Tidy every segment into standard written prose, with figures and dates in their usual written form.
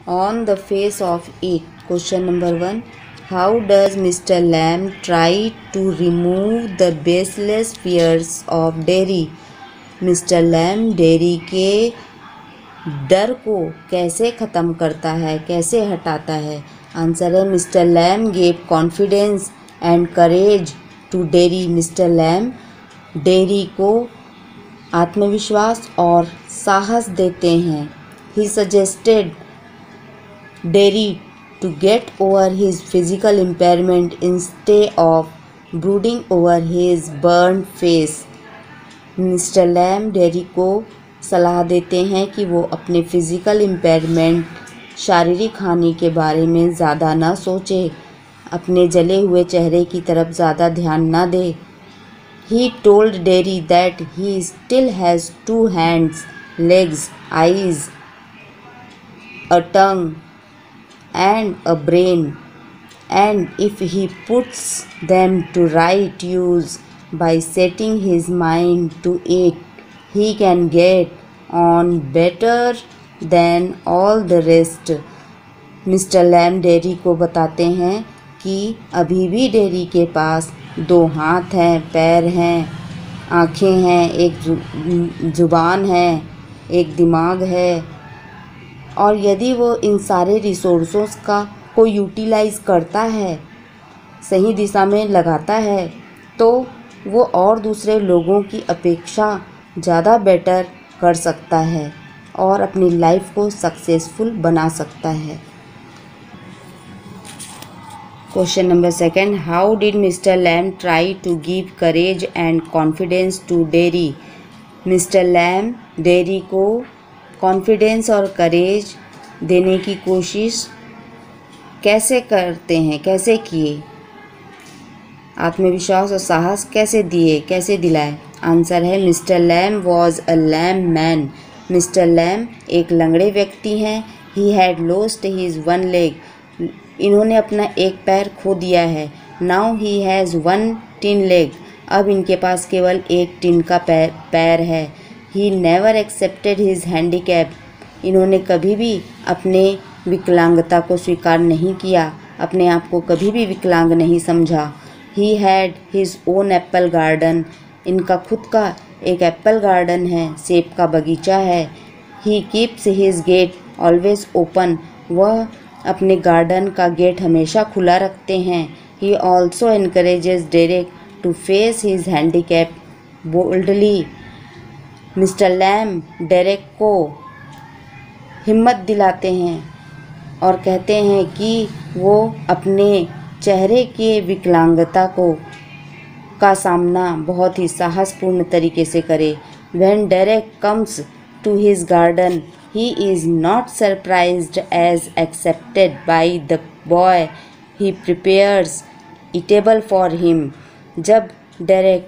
on the face of it. Question number 1. How does Mr. Lamb try to remove the baseless fears of dairy? Mr. Lamb dairy के डर को कैसे ख़त्म करता है, कैसे हटाता है? आंसर है Mr Lamb gave confidence and courage to Derry. Mr Lamb Derry को आत्मविश्वास और साहस देते हैं। He suggested Derry to get over his physical impairment instead of brooding over his burnt face. Mr Lamb Derry को सलाह देते हैं कि वो अपने फिज़िकल इम्पेयरमेंट, शारीरिक हानि के बारे में ज़्यादा ना सोचे, अपने जले हुए चेहरे की तरफ ज़्यादा ध्यान ना दे। He told Derry that he still has 2 hands, legs, eyes, a tongue and a brain, and if he puts them to right use by setting his mind to it, he can get on better than all the rest. Mr Lamb Derry को बताते हैं कि अभी भी dairy के पास 2 हाथ हैं, पैर हैं, आँखें हैं, एक जुबान है, एक दिमाग है, और यदि वो इन सारे रिसोर्सों को यूटिलाइज़ करता है, सही दिशा में लगाता है, तो वो और दूसरे लोगों की अपेक्षा ज़्यादा बेटर कर सकता है और अपनी लाइफ को सक्सेसफुल बना सकता है। Question number 2. How did Mr Lamb try to give courage and confidence to Derry? Mr Lamb Derry को कॉन्फिडेंस और करेज देने की कोशिश कैसे करते हैं, कैसे किए? आत्मविश्वास और साहस कैसे दिए, कैसे दिलाए? आंसर है Mr Lamb was a lame man. Mr Lamb एक लंगड़े व्यक्ति हैं। He had lost his 1 leg. इन्होंने अपना एक पैर खो दिया है। Now he has 1 tin leg. अब इनके पास केवल एक टिन का पैर है। He never accepted his handicap. इन्होंने कभी भी अपने विकलांगता को स्वीकार नहीं किया, अपने आप को कभी भी विकलांग नहीं समझा। He had his own Apple garden. इनका खुद का एक एप्पल गार्डन है, सेब का बगीचा है। He keeps his gate always open. वह अपने गार्डन का गेट हमेशा खुला रखते हैं। He also encourages Derek to face his handicap boldly. Mr lamb Derek को हिम्मत दिलाते हैं और कहते हैं कि वो अपने चेहरे के विकलांगता का सामना बहुत ही साहसपूर्ण तरीके से करे। When Derek comes to his garden, he is not surprised as accepted by the boy. He prepares eatable for him. जब डेरेक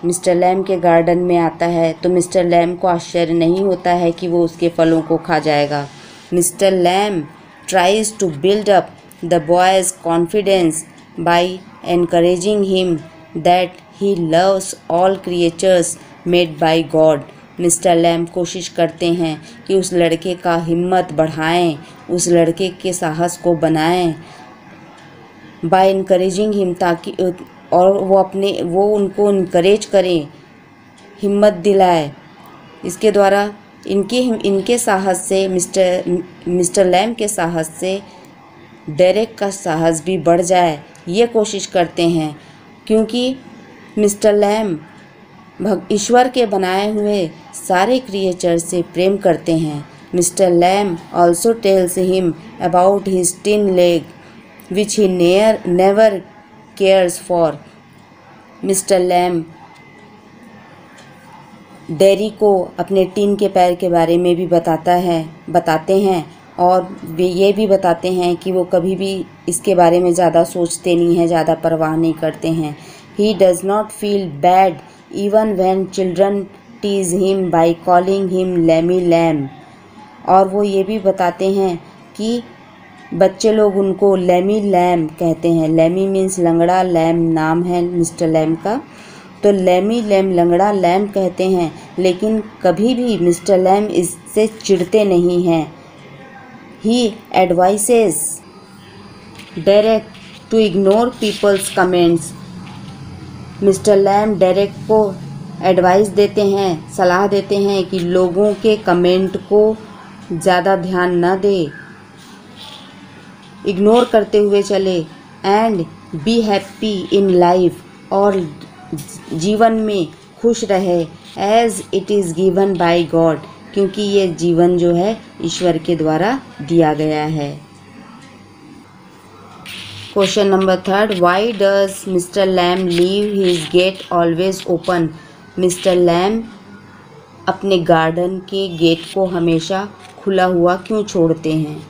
मिस्टर लैम के गार्डन में आता है तो मिस्टर लैम को आश्चर्य नहीं होता है कि वो उसके फलों को खा जाएगा। Mr Lamb tries to build up the boy's confidence by encouraging him that he loves all creatures made by God. Mr Lamb कोशिश करते हैं कि उस लड़के का हिम्मत बढ़ाएं, उस लड़के के साहस को बनाएं बाय एनकरेजिंग हिम, ताकि और वो उनको इनकरेज करें, हिम्मत दिलाए। इसके द्वारा इनके साहस से मिस्टर लैम के साहस से डेरेक का साहस भी बढ़ जाए, ये कोशिश करते हैं, क्योंकि मिस्टर लैम ईश्वर के बनाए हुए सारे क्रिएचर से प्रेम करते हैं। Mr Lamb also tells him about his tin leg which he never cares for. Mr Lamb Derry को अपने टिन के पैर के बारे में भी बताते हैं और वे ये भी बताते हैं कि वो कभी भी इसके बारे में ज़्यादा सोचते नहीं हैं, ज़्यादा परवाह नहीं करते हैं। He does not feel bad even when children tease him by calling him Lamey Lamb. और वो ये भी बताते हैं कि बच्चे लोग उनको लैमी लैम कहते हैं। लैमी मीन्स लंगड़ा, लैम नाम है मिस्टर लैम का, तो लैमी लैम लंगड़ा लैम कहते हैं, लेकिन कभी भी मिस्टर लैम इससे चिढ़ते नहीं हैं। He advises Derek to ignore people's comments. Mister lamb Derek को एडवाइस देते हैं, सलाह देते हैं कि लोगों के कमेंट को ज़्यादा ध्यान न दे, इग्नोर करते हुए चले। And be happy in life, और जीवन में खुश रहे। As it is given by God, क्योंकि ये जीवन जो है ईश्वर के द्वारा दिया गया है। Question number 3, why does Mr Lamb leave his gate always open. Mr Lamb अपने गार्डन के गेट को हमेशा खुला हुआ क्यों छोड़ते हैं?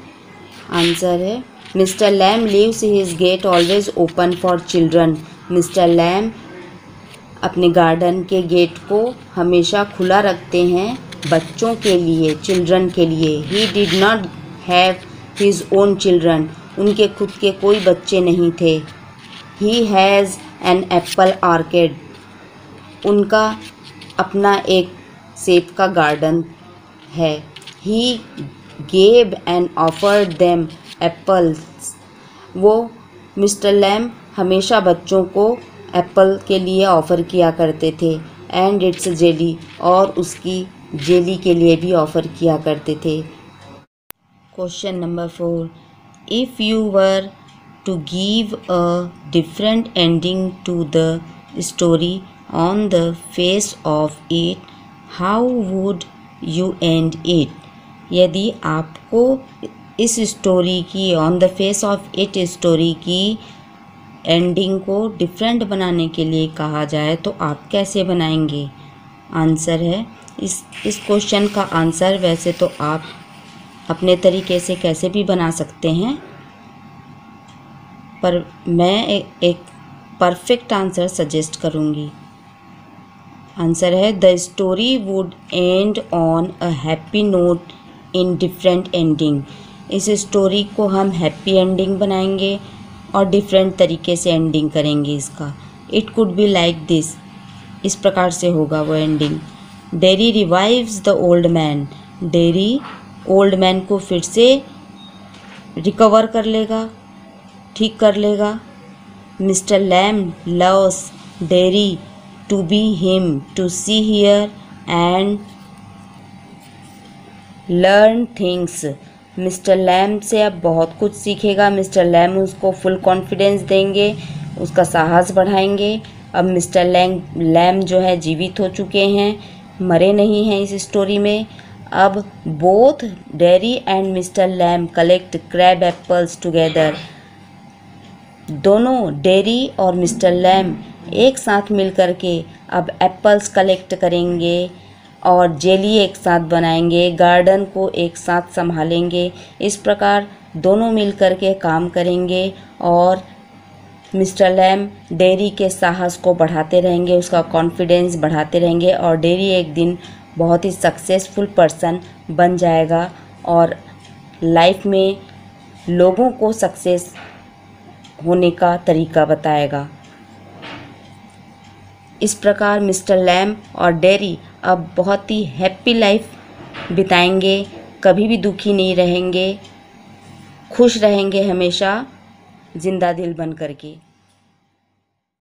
आंसर है Mr Lamb leaves his gate always open for children. Mr Lamb अपने गार्डन के गेट को हमेशा खुला रखते हैं बच्चों के लिए, चिल्ड्रन के लिए। He did not have his own children, उनके खुद के कोई बच्चे नहीं थे। He has an apple arcade, उनका अपना एक सेब का गार्डन है। He gave and offered them apples, वो मिस्टर लैम हमेशा बच्चों को एप्पल के लिए ऑफ़र किया करते थे। एंड इट्स जेली, और उसकी जेली के लिए भी ऑफ़र किया करते थे। Question number 4, if you were to give a different ending to the story on the face of it, how would you end it. यदि आपको इस स्टोरी की, on the face of it story की ending को different बनाने के लिए कहा जाए तो आप कैसे बनाएंगे? आंसर है, इस क्वेश्चन का आंसर वैसे तो आप अपने तरीके से कैसे भी बना सकते हैं, पर मैं एक परफेक्ट आंसर सजेस्ट करूँगी। आंसर है, the story would and on a happy note in different ending. इस स्टोरी को हम हैप्पी एंडिंग बनाएंगे और डिफरेंट तरीके से एंडिंग करेंगे इसका। It could be like this, इस प्रकार से होगा वो ending. Derry revives the old man, Derry old man को फिर से रिकवर कर लेगा, ठीक कर लेगा। Mr Lamb loves Derry to be him, to see here and learn things. Mr Lamb से अब बहुत कुछ सीखेगा। मिस्टर लैम उसको फुल कॉन्फिडेंस देंगे, उसका साहस बढ़ाएंगे। अब मिस्टर लैम जो है जीवित हो चुके हैं, मरे नहीं हैं इस स्टोरी में। अब both Derry and Mr Lamb collect crab apples together. दोनों डेरी और मिस्टर लैम एक साथ मिल कर के अब एप्पल्स कलेक्ट करेंगे और जेली एक साथ बनाएंगे, गार्डन को एक साथ संभालेंगे। इस प्रकार दोनों मिल कर के काम करेंगे और मिस्टर लैम डेरी के साहस को बढ़ाते रहेंगे, उसका कॉन्फिडेंस बढ़ाते रहेंगे और डेरी एक दिन बहुत ही सक्सेसफुल पर्सन बन जाएगा और लाइफ में लोगों को सक्सेस होने का तरीका बताएगा। इस प्रकार मिस्टर लैम और डेरी अब बहुत ही हैप्पी लाइफ बिताएंगे, कभी भी दुखी नहीं रहेंगे, खुश रहेंगे हमेशा जिंदा दिल बन करके।